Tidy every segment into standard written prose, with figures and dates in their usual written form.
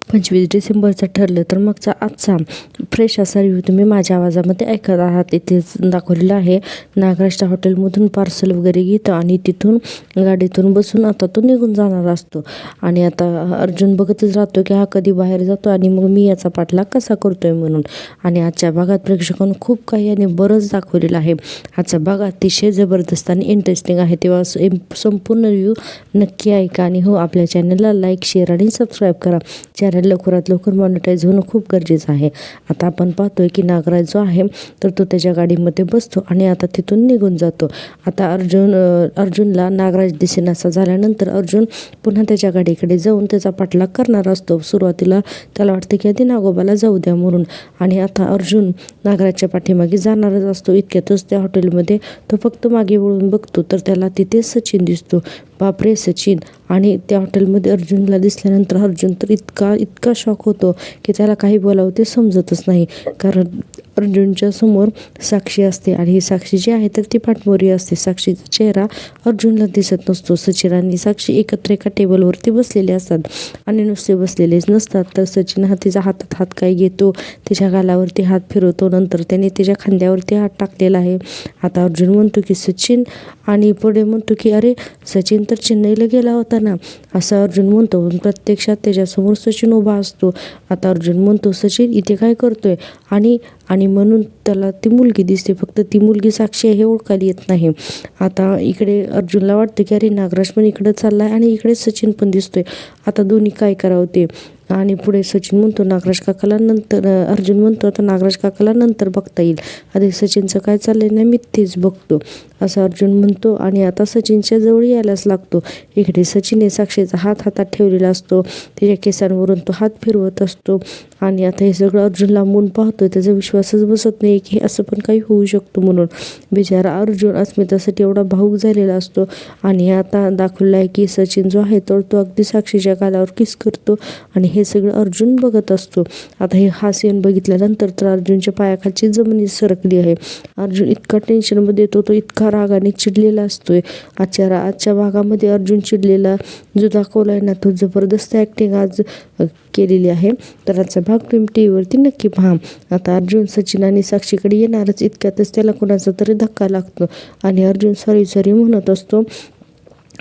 25 डिसेंबरचं ठरलं तर मागचा आजचा फ्रेश असा रिव्ह्यू तुम्ही माझ्या आवाजामध्ये ऐकत आहात. इथे दाखवलेलं आहे नागराजच्या हॉटेलमधून पार्सल वगैरे घेतो आणि तिथून गाडीतून बसून आता तो निघून जाणार असतो. आणि आता अर्जुन बघतच राहतो की हा कधी बाहेर जातो आणि मग मी याचा पाठलाग कसा करतोय म्हणून. आणि आजच्या भागात प्रेक्षकांना खूप काही आणि बरंच दाखवलेलं आहे. आजचा भाग अतिशय जबरदस्त आणि इंटरेस्टिंग आहे, तेव्हा संपूर्ण रिव्ह्यू नक्की ऐका. आणि हो, आपल्या चॅनलला लाईक, शेअर आणि सबस्क्राईब करा. चॅनल लवकरात लवकर मॉनिटाईज होणं खूप गरजेचं आहे. आता आपण पाहतोय की नागराज जो आहे तर तो त्याच्या गाडीमध्ये बसतो आणि आता तिथून निघून जातो. आता अर्जुनला नागराज दिसेनासा झाल्यानंतर अर्जुन पुन्हा त्याच्या गाडीकडे जाऊन त्याचा पाठलाग करणार असतो. सुरुवातीला त्याला वाटतं की आधी नागोबाला जाऊ द्या म्हणून. आणि आता अर्जुन नागराजच्या पाठीमागे जाणारच असतो. इतक्यातच त्या हॉटेलमध्ये तो फक्त मागे वळून बघतो तर त्याला तिथे सचिन दिसतो. बापरे, सचिन! आणि त्या हॉटेलमध्ये अर्जुनला दिसल्यानंतर अर्जुन तर इतका शॉक होतो की त्याला काही बोलावं ते समजतच नाही. कारण अर्जुनच्या समोर साक्षी असते आणि ही साक्षी जी आहे तर ती पाठमोरी असते. साक्षीचा चेहरा अर्जुनला दिसत नसतो. सचिन आणि साक्षी एकत्र एका टेबलवरती बसलेले असतात आणि नुसते बसलेलेच नसतात तर सचिन तिच्या हातात हात काय घेतो, तिच्या गालावरती हात फिरवतो. नंतर त्याने तिच्या खांद्यावरती हात टाकलेला आहे. आता अर्जुन म्हणतो की सचिन, आणि पुढे म्हणतो की अरे, सचिन तर चेन्नईला गेला होता ना, असं अर्जुन म्हणतो. पण प्रत्यक्षात त्याच्यासमोर सचिन उभा असतो. आता अर्जुन म्हणतो सचिन इथे काय करतोय, आणि म्हणून त्याला ती मुलगी दिसते. फक्त ती मुलगी साक्षी हे ओळखायला येत नाही. आता इकडे अर्जुनला वाटतं की अरे, नागराज पण इकडं चाललाय आणि इकडे सचिन पण दिसतोय. आता दोन्ही काय करावं ते. आणि पुढे सचिन म्हणतो नागराज काकाला नंतर, अर्जुन म्हणतो आता नागराज काकाला नंतर बघता येईल, आधी सचिनचं काय चाललंय ना मी तेच बघतो, असं अर्जुन म्हणतो. आणि आता सचिनच्या जवळ यायलाच लागतो. इकडे सचिनने साक्षीचा हात हातात ठेवलेला असतो. त्याच्या केसांवरून तो हात फिरवत असतो. आणि आता हे सगळं अर्जुन लांबून पाहतोय. त्याचा विश्वासच बसत नाही की असं पण काही होऊ शकतो म्हणून. बिचारा अर्जुन अस्मितासाठी एवढा भावूक झालेला असतो. आणि आता दाखवलं आहे की सचिन जो आहे तर तो अगदी साक्षीच्या गालावर किस करतो आणि हे सगळं अर्जुन बघत असतो. आता हा सीन बघितल्यानंतर तर अर्जुनच्या पायाखालची जमिनी सरकली आहे. अर्जुन इतका टेन्शनमध्ये येतो, तो इतका रागाने चिडलेला असतोय. आजच्या भागामध्ये अर्जुन चिडलेला जो दाखवला आहे ना, तो जबरदस्त ॲक्टिंग आज केलेली आहे. तर आजचा भाग तुम्ही टीव्हीवरती नक्की पहा. आता अर्जुन सचिन आणि साक्षीकडे येणारच इतक्यातच त्याला कोणाचा तरी धक्का लागतो आणि अर्जुन सॉरी म्हणत असतो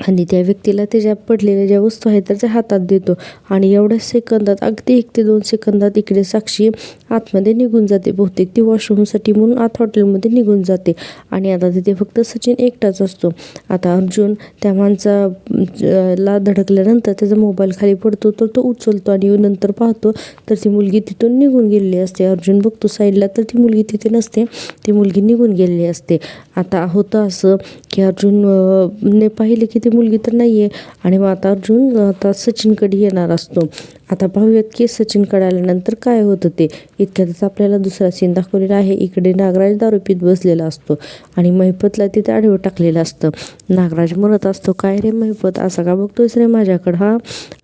आणि त्या व्यक्तीला त्याच्या पडलेल्या ज्या वस्तू आहेत त्याच्या हातात देतो. आणि एवढ्या सेकंदात, अगदी 1 ते 2 सेकंदात इकडे साक्षी आतमध्ये निघून जाते. बहुतेक ती वॉशरूमसाठी म्हणून आत हॉटेलमध्ये निघून जाते. आणि आता तिथे फक्त सचिन एकटाच असतो. आता अर्जुन त्या माणसाला धडकल्यानंतर त्याचा मोबाईल खाली पडतो तर तो उचलतो आणि नंतर पाहतो तर ती मुलगी तिथून निघून गेलेली असते. अर्जुन बघतो साईडला तर ती मुलगी तिथे नसते, ती मुलगी निघून गेलेली असते. आता होतं असं की अर्जुनने पाहिले की ती मुलगी तर नाही आहे. आणि मग आता अर्जुन आता सचिनकडे येणार असतो. आता पाहूयात की सचिनकडे आल्यानंतर काय होतं ते. इतक्यातच आपल्याला दुसरा सीन दाखवलेला आहे. इकडे नागराज दारू पीत बसलेला असतो आणि महिपतला तिथे आडवं टाकलेलं असतं. नागराज म्हणत असतो काय रे महिपत, असा का बघतोयस रे माझ्याकडं हा.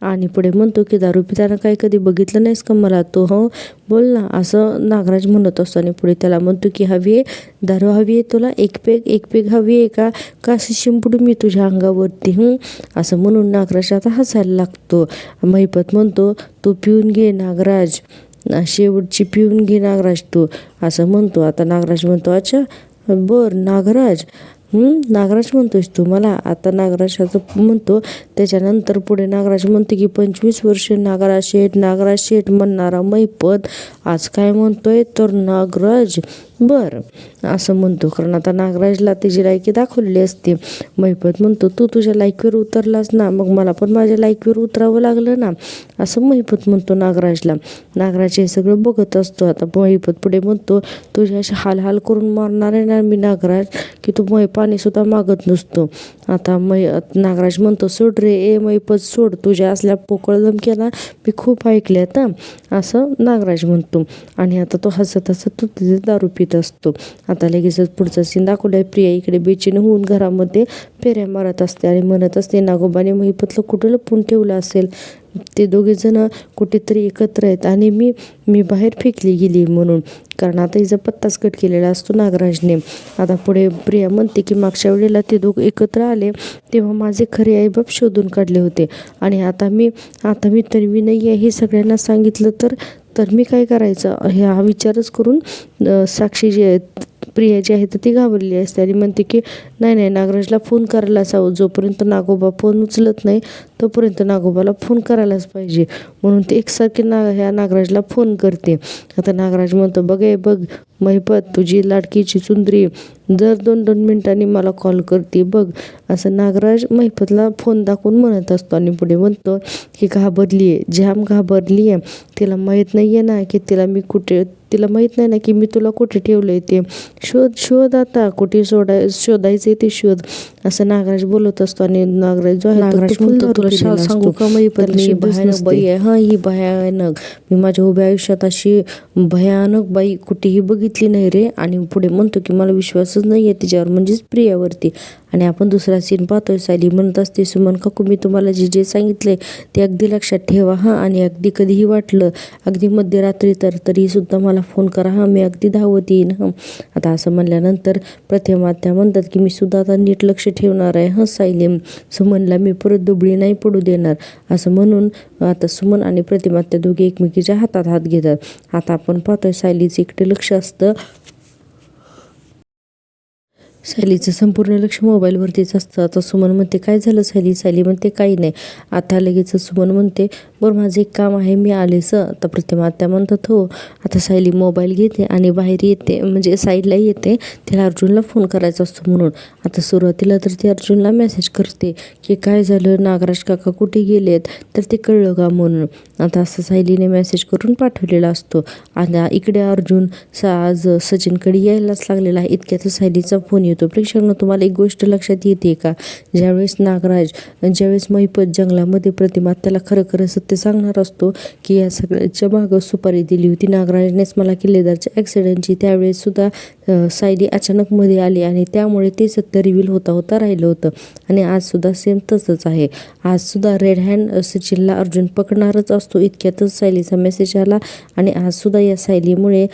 आणि पुढे म्हणतो की दारू पिताना काय कधी बघितलं नाहीस का मला, तो हो बोल ना, असं नागराज म्हणत असतो. आणि पुढे त्याला म्हणतो की हवी आहे दारू, हवी आहे तुला, एक पेग हवी आहे का अशी शिंपडू मी तुझ्या अंगावरती असं म्हणून नागराज आता हसायला लागतो. महिपत म्हणतो तू पिऊन घे नागराज, शेवटची पिऊन घे नागराज तू, असं म्हणतो. आता नागराज म्हणतो अच्छा बरं नागराज, नागराज म्हणतोयस तू मला. आता नागराजाचं म्हणतो. त्याच्यानंतर पुढे नागराज म्हणतो की 25 वर्ष नागराज शेठ म्हणणारा महिपत आज काय म्हणतोय तर नागराज बरं असं म्हणतो. कारण आता नागराजला त्याची लायकी दाखवलेली असते. महिपत म्हणतो तू तुझ्या लायकीवर उतरलास ना, मग मला पण माझ्या लायकीवर उतरावं लागलं ना, असं महिपत म्हणतो नागराजला. नागराज हे सगळं बघत असतो. आता महिपत पुढे म्हणतो तुझ्या अशी हाल करून मारणार आहे ना मी नागराज की तू पाणीसुद्धा मागत नसतो. आता नागराज म्हणतो सोड रे ए महिपत सोड, तुझ्या असल्या पोकळ धमक्या ना मी खूप ऐकल्यात असं नागराज म्हणतो. आणि आता तो हसत तो तिथे दारू पित असतो. आता लगेचच पुढचा सीन दाखवलाय. प्रिया इकडे बेचैन होऊन घरामध्ये फेऱ्या मारत असते आणि म्हणत असते नागोबाने महिपतला कुठं लपवून ठेवलं असेल. ते दोघे जण कुठेतरी एकत्र आहेत आणि मी बाहेर फेकली गेली म्हणून, कारण आता हिचा पत्ताच कट केलेला असतो नागराजने. आता पुढे प्रिया म्हणते की मागच्या वेळेला ते दोघं एकत्र आले तेव्हा माझे खरे आईबाप शोधून काढले होते आणि आता मी तन्वी नाही आहे हे सगळ्यांना सांगितलं तर मी काय करायचं, हा विचारच करून साक्षी जी प्रिया जी आहे तर ती घाबरलेली असते आणि म्हणते की नाही नागराजला फोन करायलाच हवं. जोपर्यंत नागोबा फोन उचलत नाही तोपर्यंत नागोबाला फोन करायलाच पाहिजे. म्हणून ते एकसारखे ह्या नागराजला फोन करते. आता नागराज म्हणतो बघ महिपत तुझी लाडकीची चुंदरी दर 2-2 मिनिटांनी मला कॉल करते बघ, असं नागराज महिपतला फोन दाखवून म्हणत असतो आणि पुढे म्हणतो की घाबरली आहे, जाम घाबरली आहे. तिला माहीत नाही आहे ना की तिला माहीत नाही ना की मी तुला कुठे ठेवलं आहे. ते शोध आता कुठे शोधायचं ते शोध, असं नागराज बोलत असतो. आणि नागराज जो आहे नागराज म्हणतो तुला सांगू का महिपत मी भयानक बाई आहे. हां ही भयानक, मी माझ्या उभ्या आयुष्यात अशी भयानक बाई कुठेही बघितली नाही रे. आणि पुढे म्हणतो की मला विश्वासच नाही आहे तिच्यावर, म्हणजेच प्रियावरती. आणि आपण दुसरा सीन पाहतोय. सायली म्हणत असते सुमन काकू मी तुम्हाला जे सांगितलंय ते अगदी लक्षात ठेवा हां, आणि अगदी कधीही वाटलं अगदी मध्यरात्री तरीसुद्धा मला फोन करा हां, मी अगदी धावत येईन हां. आता असं म्हणल्यानंतर प्रतिमा त्या म्हणतात की मी सुद्धा आता नीट लक्ष ठेवणार आहे हां सायली, सुमनला मी परत दुबळी नाही पडू देणार. असं म्हणून आता सुमन आणि प्रतिमा त्या दोघे एकमेकीच्या हातात हात घेतात. आता आपण पाहतोय सायलीचं इकडे लक्ष असतं. सायलीचं संपूर्ण लक्ष मोबाईलवरतीच असतं. आता सुमन म्हणते काय झालं सायली म्हणते काही नाही. आता लगेच सुमन म्हणते बरं माझं एक काम आहे मी आलेच. आता प्रतिमा त्या म्हणतात हो. आता सायली मोबाईल घेते आणि बाहेर येते, म्हणजे साईडला येते, तिला अर्जुनला फोन करायचा असतो म्हणून. आता सुरुवातीला तर ती अर्जुनला मेसेज करते की काय झालं नागराज काका कुठे गेलेत तर ते कळलं का म्हणून. आता असं सायलीने मेसेज करून पाठवलेला असतो. आता इकडे अर्जुन आज सचिनकडे यायलाच लागलेला आहे. इतक्यातच सायलीचा फोन येतो. प्रेक्षकांना तुम्हाला एक गोष्ट लक्षात येते का, ज्यावेळेस महिपत जंगलामध्ये प्रतिमा त्याला खरं सत्य सांगणार असतो की या सगळ्याच्या मागं सुपारी दिली होती नागराजनेच मला किल्लेदारच्या ॲक्सिडेंटची, त्यावेळेस सुद्धा सायली अचानक मध्ये आली आणि त्यामुळे ते सत्य रिव्हील होता राहिलं होतं. आणि आज सुद्धा सेम तसंच आहे. आज सुद्धा रेड हँड सचिनला अर्जुन पकडणारच असतो. इतक्यातच सायलीचा मेसेज आला आणि आज सुद्धा या सायलीमुळे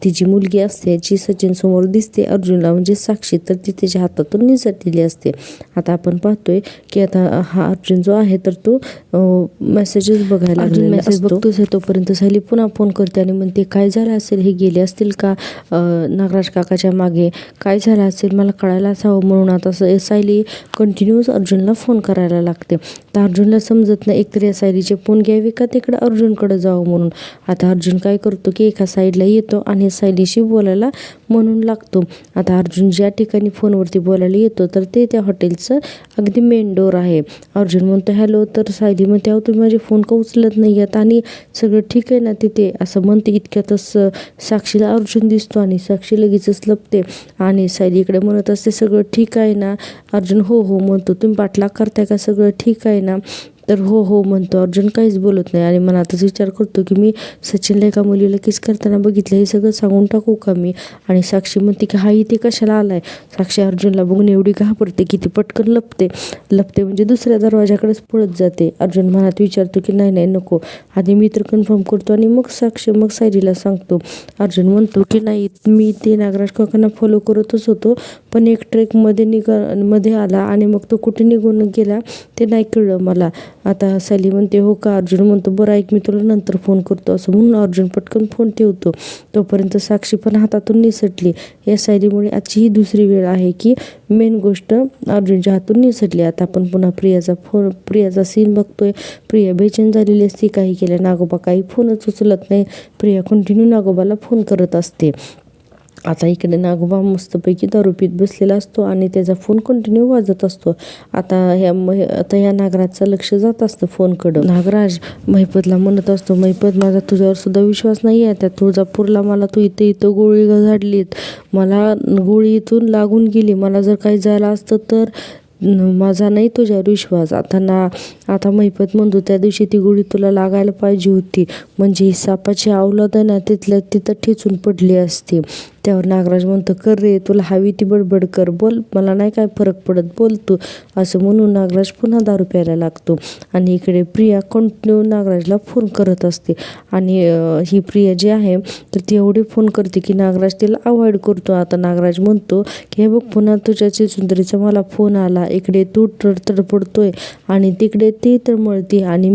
तिची मुलगी असते जी सचिन समोर दिसते अर्जुनला, म्हणजे साक्षी, तर ती तिच्या हातातून निसटलेली असते. आता आपण पाहतोय की आता हा अर्जुन जो आहे तर तो मेसेजेस बघायला लागलेला असतो. बघतोच तोपर्यंत सायली पुन्हा फोन करते आणि म्हणते काय झालं असेल, हे गेले असतील का नागराज काकाच्या मागे, काय झालं असेल मला कळायलाच हवं. म्हणून आता सायली कंटिन्यूस अर्जुनला फोन करायला लागते. तर अर्जुनला समजत नाही एकतर या सायलीचे फोन घ्यावे का तिकडे अर्जुनकडे जावं म्हणून. आता अर्जुन काय करतो की एका साईडला येतो आणि सायलीशी बोलायला म्हणून लागतो. आता अर्जुन ज्या ठिकाणी फोनवरती बोलायला येतो तर ते त्या हॉटेलचं अगदी मेन डोर आहे. अर्जुन म्हणतो हॅलो, तर सायली म्हणते अहो तुम्ही माझे फोन का उचलत नाही आहेत आणि सगळं ठीक आहे ना तिथे, असं म्हणते. इतक्यातच साक्षीला अर्जुन दिसतो आणि साक्षी लगेचच लपते आणि सायली इकडे म्हणत असते सगळं ठीक आहे ना. अर्जुन हो म्हणतो. तुम्ही पाठलाग करताय का, सगळं ठीक आहे ना. तर हो म्हणतो अर्जुन, काहीच बोलत नाही आणि मनातच विचार करतो की मी सचिनला एका मुलीला किस करताना बघितलं, हे सगळं सांगून टाकू का मी. आणि साक्षी म्हणते की हा इथे कशाला आलाय. साक्षी अर्जुनला बघून एवढी घाबरते की ती पटकन लपते म्हणजे दुसऱ्या दरवाजाकडेच पळत जाते. अर्जुन मनात विचारतो की नाही नको, आधी मी तर कन्फर्म करतो आणि मग सायलीला सांगतो. अर्जुन म्हणतो की नाही मी ते नागराज काकांना फॉलो करतच होतो, पण एक ट्रेक मध्ये आला आणि मग तो कुठे निघून गेला ते नाही कळलं मला. आता सायली म्हणते हो का. अर्जुन म्हणतो बरं ऐक मी तुला नंतर फोन करतो, असं म्हणून अर्जुन पटकन फोन ठेवतो. तोपर्यंत साक्षी पण हातातून निसटली. या सायलीमुळे आजची ही दुसरी वेळ आहे की मेन गोष्ट अर्जुनच्या हातून निसटली. आता आपण पुन्हा प्रियाचा सीन बघतोय. प्रिया बेचैन झालेली असते, काही केल्या नागोबा काही फोनच उचलत नाही. प्रिया कंटिन्यू नागोबाला फोन करत असते. आता इकडे नागोबा मस्तपैकी दारू पीत बसलेला असतो आणि त्याचा फोन कंटिन्यू वाजत असतो. आता ह्या नागराजचं लक्ष जात असतं फोनकडं. नागराज महिपतला म्हणत असतो महिपत माझा तुझ्यावर सुद्धा विश्वास नाही आहे. त्या तुळजापूरला मला तू इथं गोळी झाडलीत, मला गोळी इथून लागून गेली, मला जर काही झालं असतं तर माझा नाही तुझ्यावर विश्वास. आता महिपत म्हणतो त्या दिवशी ती गोळी तुला लागायला पाहिजे होती, म्हणजे ही सापाची अवलाद आहे ना तिथल्या तिथं ठेचून पडली असती. त्यावर नागराज म्हणतो कर रे, तुला हवी ती बडबड कर, बोल, मला नाही काय फरक पडत, बोल तू. असं म्हणून नागराज पुन्हा दारू प्यायला लागतो. आणि इकडे प्रिया कंटिन्यू नागराजला फोन करत असते. आणि ही प्रिया जी आहे तर ती एवढी फोन करते की नागराज तिला अवॉइड करतो. आता नागराज म्हणतो की हे बघ पुन्हा तुझ्या चिचुंदरीचा मला फोन आला, इकडे तू तडतडपडतोय आणि तिकडे ती तळमळती आणि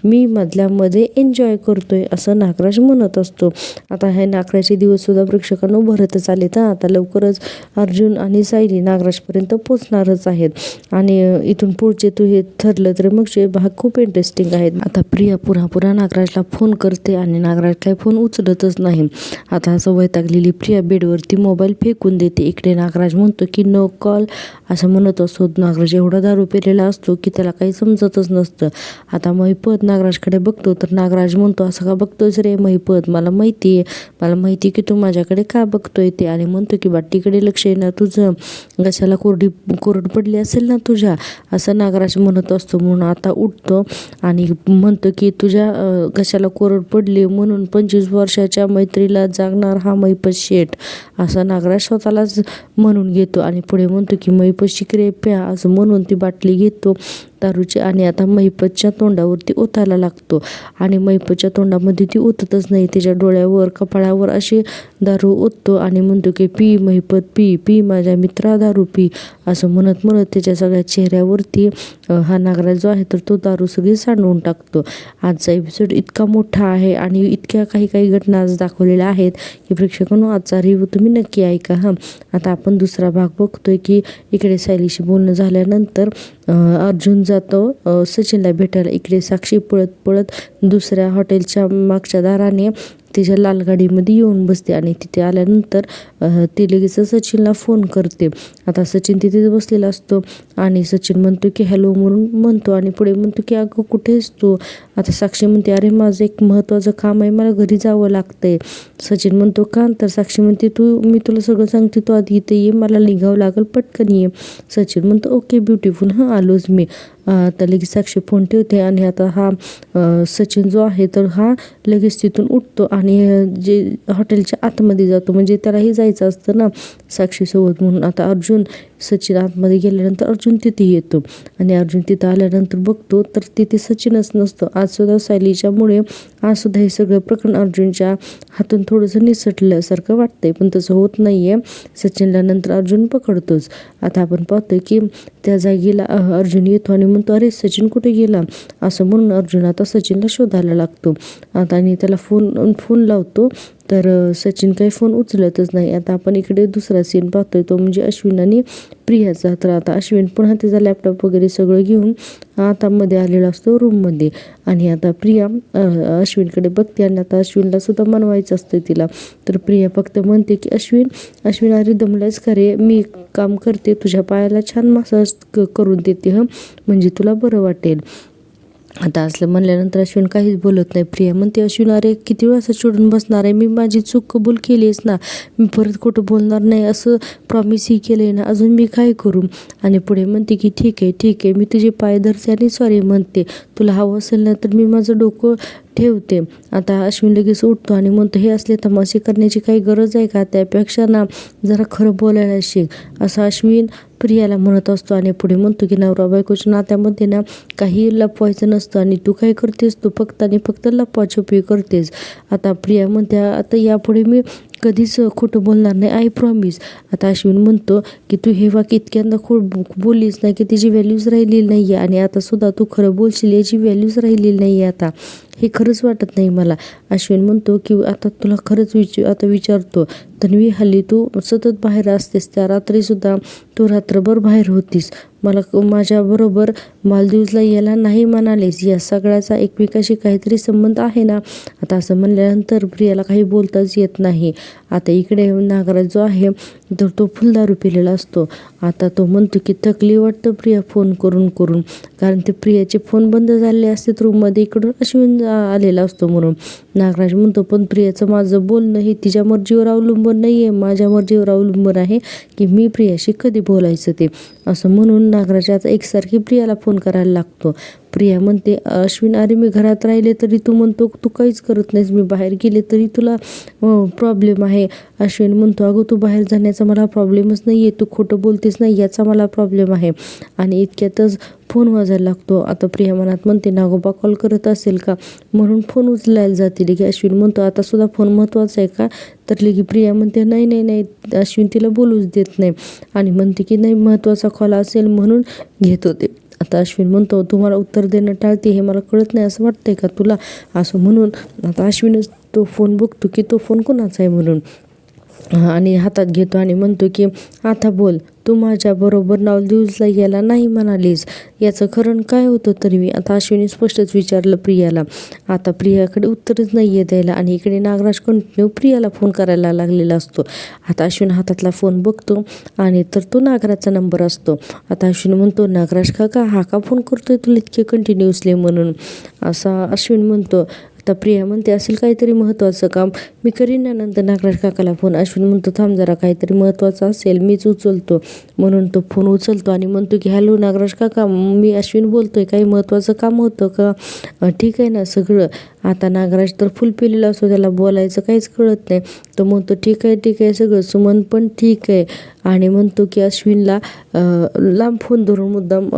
मी मधल्यामध्ये एन्जॉय करतोय, असं नागराज म्हणत असतो. आता हे नागराजचे दिवस सुद्धा प्रेक्षकांना भरतच आले तर आता लवकरच अर्जुन आणि सायली नागराजपर्यंत पोचणारच आहेत. आणि इथून पुढचे तू हे ठरलं तर मगचे भाग खूप इंटरेस्टिंग आहेत. आता प्रिया पुन्हा नागराजला फोन करते आणि नागराज काही फोन उचलतच नाही. आता असं वैतागलेली प्रिया बेडवरती मोबाईल फेकून देते. इकडे नागराज म्हणतो की नो कॉल असं म्हणत असतो. नागराज एवढा दारू पेलेला असतो की त्याला काही समजतच नसतं. आता महिपत नागराजकडे बघतो तर नागराज म्हणतो असं का बघतोयस रे महिपत, मला माहिती की तू माझ्याकडे का बघतोय ते. आणि म्हणतो की बाटीकडे लक्ष येणार तुझं, घशाला कोरड पडली असेल ना तुझ्या, असं नागराज म्हणत असतो. म्हणून आता उठतो आणि म्हणतो की तुझ्या घशाला कोरड पडली म्हणून 25 वर्षाच्या मैत्रीला जागणार हा महिपत शेठ, असा नागराज स्वतःलाच म्हणून घेतो. आणि पुढे म्हणतो की महिपत शिकरे प्या, असं म्हणून ती बाटली घेतो दारूची आणि आता महिपतच्या तोंडावरती ओतायला लागतो. आणि महिपतच्या तोंडामध्ये ती ओततच नाही, तिच्या डोळ्यावर कपाळावर अशी दारू ओततो आणि म्हणतो की पी महिपत, पी माझ्या मित्रा दारू पी, असं म्हणत त्याच्या सगळ्या चेहऱ्यावरती हा नागराज जो आहे तर तो दारू सगळी सांडवून टाकतो. आजचा एपिसोड इतका मोठा आहे आणि इतक्या काही घटना आज दाखवलेल्या आहेत की प्रेक्षकांनो आजचा रिव्ह्यू तुम्ही नक्की ऐका. आता आपण दुसरा भाग बघतोय की इकडे सायलीशी बोलणं झाल्यानंतर अर्जुन जातो सचिनला भेटायला. इकडे साक्षी पळत दुसऱ्या हॉटेलच्या मागच्या दाराने तिच्या लाल गाडीमध्ये येऊन बसते आणि तिथे आल्यानंतर ती लगेच सचिनला फोन करते. आता सचिन तिथेच बसलेला असतो आणि सचिन म्हणतो की हॅलो म्हणून म्हणतो आणि पुढे म्हणतो की अगं कुठे आहेस तू. आता साक्षी म्हणते अरे माझं एक महत्त्वाचं काम आहे, मला घरी जावं लागतंय. सचिन म्हणतो का, तर साक्षी म्हणते मी तुला सगळं सांगते, तू आधी इथे ये, मला निघावं लागेल, पटकन ये. सचिन म्हणतो ओके ब्युटिफुल, आलोच मी. तर लगेच साक्षी फोन ठेवते आणि आता हा सचिन जो आहे तर हा लगेच तिथून उठतो आणि जे हॉटेलच्या आतमध्ये जातो, म्हणजे त्यालाही जायचं असतं ना साक्षीसोबत म्हणून. आता अर्जुन सचिन आतमध्ये गेल्यानंतर अर्जुन तिथे येतो आणि अर्जुन तिथं आल्यानंतर बघतो तर तिथे सचिनच नसतो. आजसुद्धा सायलीच्यामुळे आजसुद्धा हे सगळं प्रकरण अर्जुनच्या हातून थोडंसं निसटल्यासारखं वाटतंय, पण तसं होत नाही आहे. सचिनला नंतर अर्जुन पकडतोच. आता आपण पाहतोय की त्या जागेला अर्जुन येतो आणि म्हणतो अरे सचिन कुठे गेला, असं म्हणून अर्जुन आता सचिनला शोधायला लागतो. आता आणि त्याला फोन लावतो तर सचिन काही फोन उचलतच नाही. आता आपण इकडे दुसरा सीन पाहतोय तो म्हणजे अश्विन आणि प्रियाचा. तर आता अश्विन पुन्हा तिचा लॅपटॉप वगैरे सगळं घेऊन आता मध्ये आलेला असतो रूममध्ये आणि आता प्रिया अश्विनकडे बघते आणि आता अश्विनला सुद्धा मनवायचं असतं तिला. तर प्रिया फक्त म्हणते की अश्विन अरे दमलायच का रे, मी काम करते, तुझ्या पायाला छान मसाज करून देते म्हणजे तुला बरं वाटेल. आता असलं म्हणल्यानंतर अश्विन काहीच बोलत नाही. प्रिया म्हणते अश्विन अरे किती वेळ असं चिडून बसणार आहे, मी माझी चूक कबूल केली आहेस ना, मी परत कुठं बोलणार नाही असं प्रॉमिसही केलं आहे ना, अजून मी काय करू. आणि पुढे म्हणते की ठीक आहे मी तुझे पाय धरते आणि सॉरी म्हणते, तुला हवं असेल ना तर मी माझं डोकं ठेवते. आता अश्विन लगेच उठतो आणि म्हणतो हे असले तमाशे करण्याची काही गरज आहे का, त्यापेक्षा ना जरा खरं बोलायला शिक, असं अश्विन प्रियाला म्हणत असतो. आणि पुढे म्हणतो की नवरा बायकोच्या नात्यामध्ये ना काही लपवायचं नसतं आणि तू काय करतेस, तू फक्त लपवाछपवी करतेस. आता प्रिया म्हणते आता यापुढे मी कधीच खोटं बोलणार नाही, आय प्रॉमिस. आता अश्विन म्हणतो की तू हे वाक्य इतक्यांदा बोललीस ना की तिची व्हॅल्यूज राहिलेली नाही आहे आणि आता सुद्धा तू खरं बोलशील याची व्हॅल्यूज राहिलेली नाही आहे, आता हे खरंच वाटत नाही मला. अश्विन म्हणतो की आता तुला खरंच आता विचारतो तन्वी, हल्ली तू सतत बाहेर असतेस, त्या रात्रीसुद्धा तू रात्रभर बाहेर होतीस, मला माझ्याबरोबर मालदीवला यायला नाही म्हणालेस, या सगळ्याचा एकमेकाशी काहीतरी संबंध आहे ना. आता असं म्हणल्यानंतर प्रियाला काही बोलताच येत नाही. आता इकडे नागराज जो आहे तर तो फुल दारू पिलेला असतो. आता तो म्हणतो की थकली वाटतं प्रिया फोन करून कारण ते प्रियाचे फोन बंद झालेले असतात रूममध्ये, इकडून अश्विन आलेला असतो म्हणून. नागराज म्हणतो पण प्रियाचं माझं बोलणं हे तिच्या मर्जीवर अवलंबून नाही आहे, माझ्या मर्जीवर अवलंबून आहे की मी प्रियाशी कधी बोलायचं ते, असं म्हणून नागराज आता एकसारखी प्रियाला फोन करायला लागतो. प्रिया म्हणते, अश्विन अरे मी घरात राहिले तरी तू म्हणतो तू काहीच करत नाहीस, मी बाहेर गेले तरी तुला प्रॉब्लेम आहे. अश्विन म्हणतो, अगं तू बाहेर जाण्याचा मला प्रॉब्लेमच नाही आहे, तू खोटं बोलतेस नाही याचा मला प्रॉब्लेम आहे. आणि इतक्यातच फोन वाजायला लागतो. आता प्रिया मनात म्हणते, नागोबा कॉल करत असेल का म्हणून फोन उचलायला जाते. की अश्विन म्हणतो, आता सुद्धा फोन महत्त्वाचा आहे का? तर लगी प्रिया म्हणते, नाही नाही नाही, अश्विन तिला बोलूच देत नाही आणि म्हणते की नाही महत्त्वाचा कॉल असेल म्हणून घेत होते. आता अश्विन म्हणतो, तुम्हाला उत्तर देणं टाळते हे मला कळत नाही असं वाटतंय का तुला? असं म्हणून आता अश्विनच तो फोन बघतो की तो फोन कोणाचा आहे म्हणून, आणि हातात घेतो आणि म्हणतो की आता बोल, तू माझ्याबरोबर मालदीव्सला यायला नाही म्हणालीस, याचं खरं काय होतं तरी मी? आता अश्विनी स्पष्टच विचारलं प्रियाला. आता प्रियाकडे उत्तरच नाही आहे द्यायला आणि इकडे नागराज कंटिन्यू प्रियाला फोन करायला लागलेला असतो. आता अश्विन हातातला फोन बघतो आणि तर तो नागराजचा नंबर असतो. आता अश्विन म्हणतो, नागराज काका हा का फोन करतोय तुला इतके कंटिन्युअसली म्हणून, असा अश्विन म्हणतो. आता प्रिया म्हणते, असेल काहीतरी महत्त्वाचं काम, मी करीन ना नंतर नागराज काकाला फोन. अश्विन म्हणतो, थांब जरा, काहीतरी महत्त्वाचं असेल मीच उचलतो. म्हणून तो फोन उचलतो आणि म्हणतो की हॅलो नागराज काका, मी अश्विन बोलतोय, काही महत्त्वाचं काम होतं का? ठीक आहे ना सगळं? आता नागराज तर फुल पेलेला असतो, त्याला बोलायचं काहीच कळत नाही. तो म्हणतो ठीक आहे सगळं. सुमन पण ठीक आहे आणि म्हणतो की अश्विनला लांब फोन धरून मुद्दाम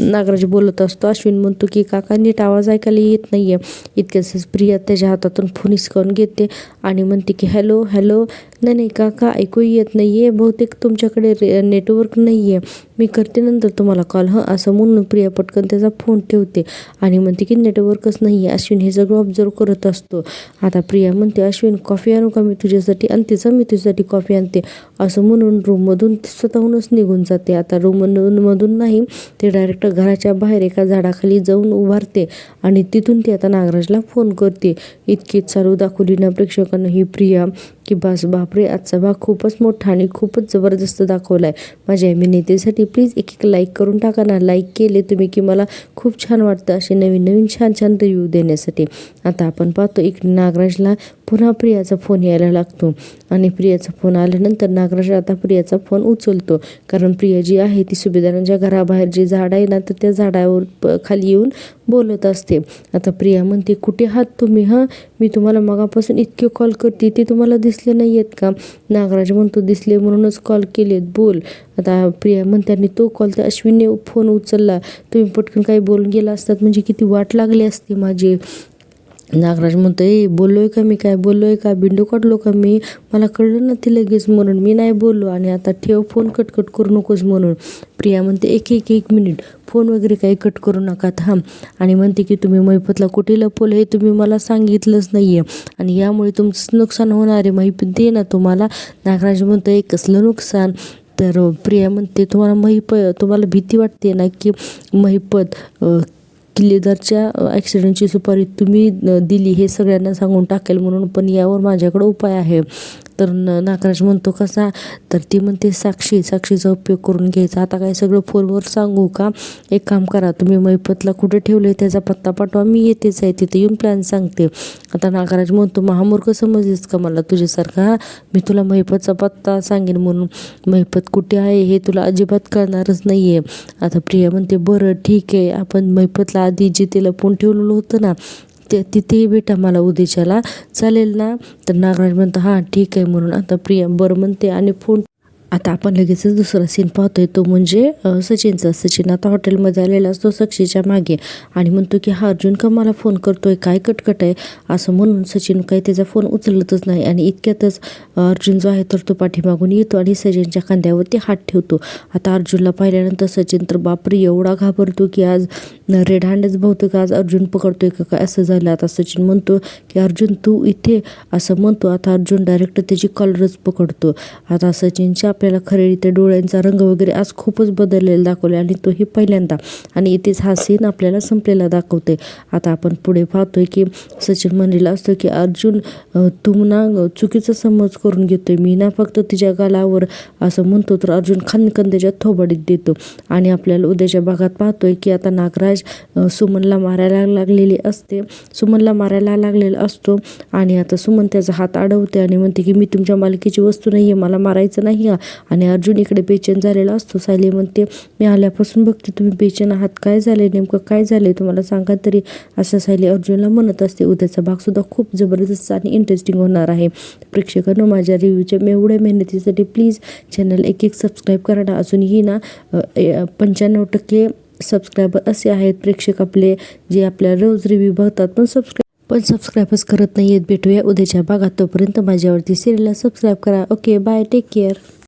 नागराज बोलत असतो. अश्विन म्हणतो की काका नीट आवाज ऐकायला येत नाही आहे. इतक्याच प्रिया त्याच्या हातातून फोन हिसकावून घेते आणि म्हणते की हॅलो हॅलो, नाही नाही काका ऐकू येत नाही आहे, बहुतेक तुमच्याकडे नेटवर्क नाही आहे, मी करते नंतर तुम्हाला कॉल असं म्हणून प्रिया पटकन त्याचा फोन ठेवते आणि म्हणते की नेटवर्कच नाही आहे. अश्विन हे सगळं ऑब्झर्व करत असतो. आता प्रिया म्हणते, अश्विन कॉफी आणू का मी तुझ्यासाठी? आणतेच मी तुझ्यासाठी कॉफी आणते असं म्हणून रूममधून स्वतःहूनच निघून जाते. आता रूममधून नाही, ते डायरेक्ट घराच्या बाहेर एका झाडाखाली जाऊन उभारते आणि तिथून ती आता नागराजला फोन करते. इतकी चालू दाखवली ना प्रेक्षकांना ही प्रिया की बस बापरे, आजचा भाग खूपच मोठा आणि खूपच जबरदस्त दाखवला आहे. माझ्या अभिनेत्रीसाठी प्लीज एक लाईक करून टाका ना. लाईक केले तुम्ही की मला खूप छान वाटतं असे नवीन नवीन छान छान रिव्ह्यू देण्यासाठी. आता आपण पाहतो इकडे नागराजला पुन्हा प्रियाचा फोन यायला लागतो आणि प्रियाचा फोन आल्यानंतर नागराज आता प्रियाचा फोन उचलतो, कारण प्रिया जी आहे ती सुभेदारांच्या घराबाहेर जे झाड आहे ना तर त्या झाडावर खाली येऊन बोलत असते. आता प्रिया म्हणते, कुठे आहात तुम्ही? मी तुम्हाला मगापासून इतके कॉल करते, ते तुम्हाला दिसले नाही आहेत का? नागराज म्हणतो, दिसले म्हणूनच कॉल केलेत, बोल. आता प्रिया म्हणते, आणि तो कॉल तर अश्विनने फोन उचलला, तुम्ही पटकन काही बोलून गेला असतात म्हणजे किती वाट लागली असती माझी. नागराज म्हणतो, बोललोय का मी? काय बोललोय का? बिंडू काढलो का मी? मला कळलं ना ती लगेच म्हणून मी नाही बोललो, आणि आता ठेव फोन, कटकट करू नकोस म्हणून. प्रिया म्हणते, एक मिनिट, फोन वगैरे काही कट करू नका थांब. आणि म्हणते की तुम्ही महिपतला कुठे लपवलं हे तुम्ही मला सांगितलंच नाही आहे आणि यामुळे तुमचं नुकसान होणार आहे. महिपत दे ना तुम्हाला. नागराज म्हणतो, कसलं नुकसान? तर प्रिया म्हणते, तुम्हाला भीती वाटते ना की महिपत किल्लेदारच्या ॲक्सिडेंटची सुपारी तुम्ही दिली हे सगळ्यांना सांगून टाकेल म्हणून, पण यावर माझ्याकडे उपाय आहे. तर नागराज म्हणतो, कसा? तर ती म्हणते, साक्षीचा उपयोग करून घ्यायचा. आता काय सगळं फोनवर सांगू का? एक काम करा, तुम्ही महिपतला कुठे ठेवलं त्याचा पत्ता पाठवा, मी येतेच आहे, तिथे येऊन प्लॅन सांगते. आता नागराज म्हणतो, महामूर्ख समजलीस का मला तुझ्यासारखा? मी तुला महिपतचा पत्ता सांगेन म्हणून महिपत कुठे आहे हे तुला अजिबात कळणारच नाही आहे. आता प्रिया म्हणते, बरं ठीक आहे, आपण महिपतला आधी जिथे लपवून ठेवलेलं होतं ना तिथेही भेटा मला उद्याच्याला, चालेल ना? तर नागराज म्हणतो, हां ठीक आहे म्हणून. आता प्रिया बरं म्हणते आणि फोन. आता आपण लगेचच दुसरा सीन पाहतोय, तो म्हणजे सचिनचा. सचिन आता हॉटेलमध्ये आलेला असतो साक्षीच्या मागे आणि म्हणतो की अर्जुन का मला फोन करतोय, काय कटकट आहे असं म्हणून सचिन काही त्याचा फोन उचलतच नाही. आणि इतक्यातच अर्जुन जो आहे तर तो पाठीमागून येतो आणि सचिनच्या खांद्यावरती हात ठेवतो. आता अर्जुनला पाहिल्यानंतर सचिन तर बापरे एवढा घाबरतो की आज रेड हँडच बहुतेक आज अर्जुन पकडतोय का काय असं झालं. आता सचिन म्हणतो की अर्जुन तू इथे असं म्हणतो. आता अर्जुन डायरेक्ट त्याची कॉलरच पकडतो. आता सचिनच्या आपल्याला खरेदी डोळ्यांचा रंग वगैरे आज खूपच बदललेला दाखवले आणि तोही पहिल्यांदा, आणि इथेच हा सीन आपल्याला संपलेला दाखवते. आता आपण पुढे पाहतोय की सचिन म्हणलेला असतो की अर्जुन तू ना चुकीचा समज करून घेतोय, मी ना फक्त तिच्या गालावर असं म्हणतो. तर अर्जुन खानकन त्याच्या थोबाडीत देतो आणि आपल्याला उद्याच्या भागात पाहतोय की आता नागराज सुमनला मारायला लागलेला असतो आणि आता सुमन त्याचा हात अडवते आणि म्हणते की मी तुमच्या मालकीची वस्तू नाही आहे, मला मारायचं नाही आणि अर्जुन इकडे बेचैन झालेला असतो. सायली म्हणते, मी आल्यापासून बघते तुम्ही बेचैन आहात, काय झाले नेमकं, काय झाले तुम्हाला सांगा तरी, असं सायली अर्जुनला म्हणत असते. उद्याचा भागसुद्धा खूप जबरदस्त आणि इंटरेस्टिंग होणार आहे. प्रेक्षकांनो, माझ्या रिव्ह्यूच्या एवढ्या मेहनतीसाठी प्लीज चॅनल एक सबस्क्राईब करा ना. अजूनही ना 95% सबस्क्रायबर असे आहेत प्रेक्षक आपले जे आपल्या रोज रिव्ह्यू बघतात पण सबस्क्राईबच करत नाही आहेत. भेटूया उद्याच्या भागात. तोपर्यंत माझ्यावरती सिरियलला सबस्क्राईब करा. Okay, bye, take care.